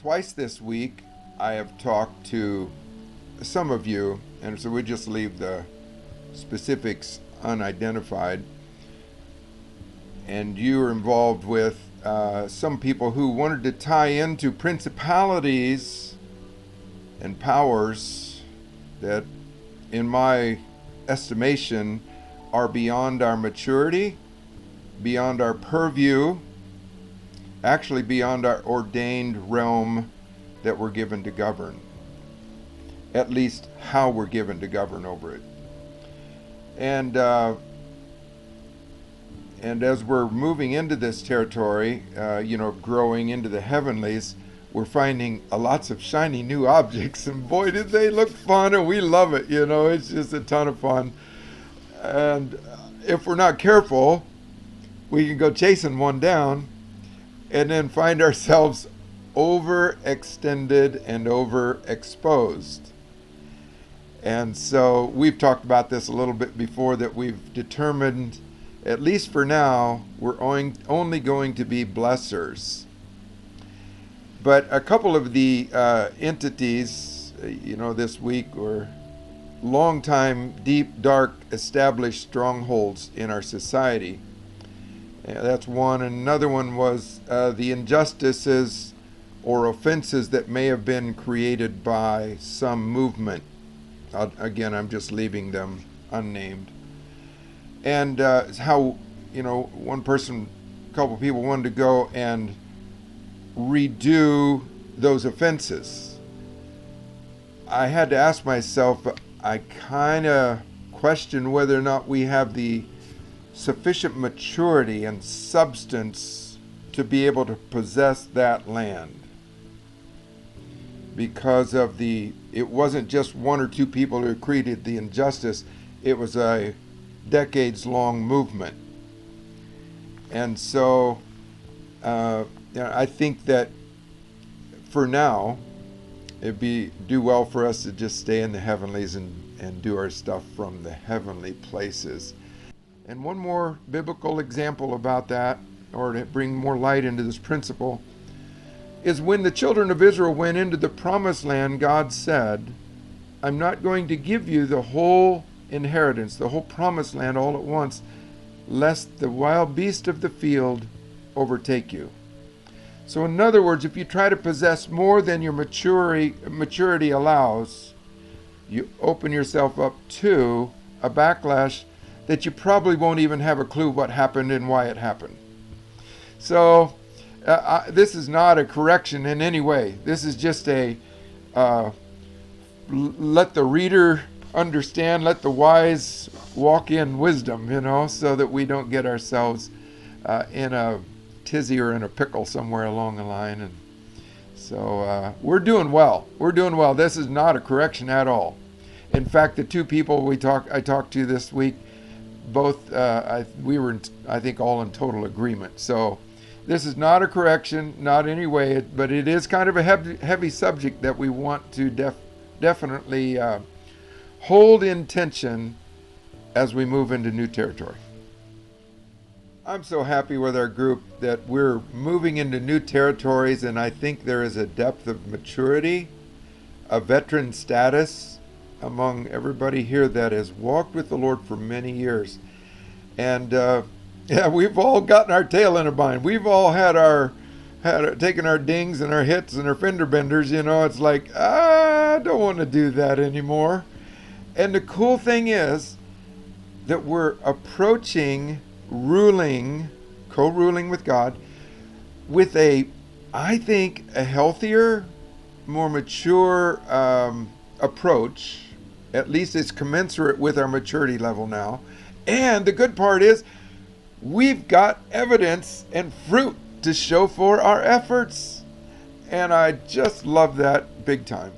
Twice this week, I have talked to some of you, and so we just leave the specifics unidentified. And you are involved with some people who wanted to tie into principalities and powers that, in my estimation, are beyond our maturity, beyond our purview, actually beyond our ordained realm that we're given to govern. At least how we're given to govern over it. And as we're moving into this territory, growing into the heavenlies, we're finding lots of shiny new objects, and boy, did they look fun, and we love it. It's just a ton of fun. And if we're not careful, we can go chasing one down and then find ourselves overextended and overexposed. And so we've talked about this a little bit before, that we've determined, at least for now, we're only going to be blessers. But a couple of the entities, this week were long-time, deep, dark, established strongholds in our society. That's one. And another one was the injustices or offenses that may have been created by some movement. Again, I'm just leaving them unnamed. And how, one person, a couple of people wanted to go and redo those offenses. I had to ask myself, I kind of question whether or not we have the sufficient maturity and substance to be able to possess that land. Because of it wasn't just one or two people who created the injustice, it was a decades-long movement. And so I think that for now, it'd do well for us to just stay in the heavenlies and do our stuff from the heavenly places. And one more biblical example about that, or to bring more light into this principle, is when the children of Israel went into the promised land, God said, I'm not going to give you the whole inheritance, the whole promised land all at once, lest the wild beast of the field overtake you. So in other words, if you try to possess more than your maturity allows, you open yourself up to a backlash that you probably won't even have a clue what happened and why it happened. So this is not a correction in any way. This is just a let the reader understand, let the wise walk in wisdom, so that we don't get ourselves in a tizzy or in a pickle somewhere along the line. And so we're doing well. We're doing well. This is not a correction at all. In fact, the two people I talked to this week, both we were, I think, all in total agreement. So this is not a correction, not in any way, but it is kind of a heavy subject that we want to definitely hold in tension as we move into new territory. I'm so happy with our group that we're moving into new territories, and I think there is a depth of maturity, a veteran status among everybody here that has walked with the Lord for many years. And we've all gotten our tail in a bind. We've all taken our dings and our hits and our fender benders. It's like, I don't want to do that anymore. And the cool thing is that we're approaching co-ruling with God with I think, a healthier, more mature approach. At least it's commensurate with our maturity level now. And the good part is we've got evidence and fruit to show for our efforts. And I just love that big time.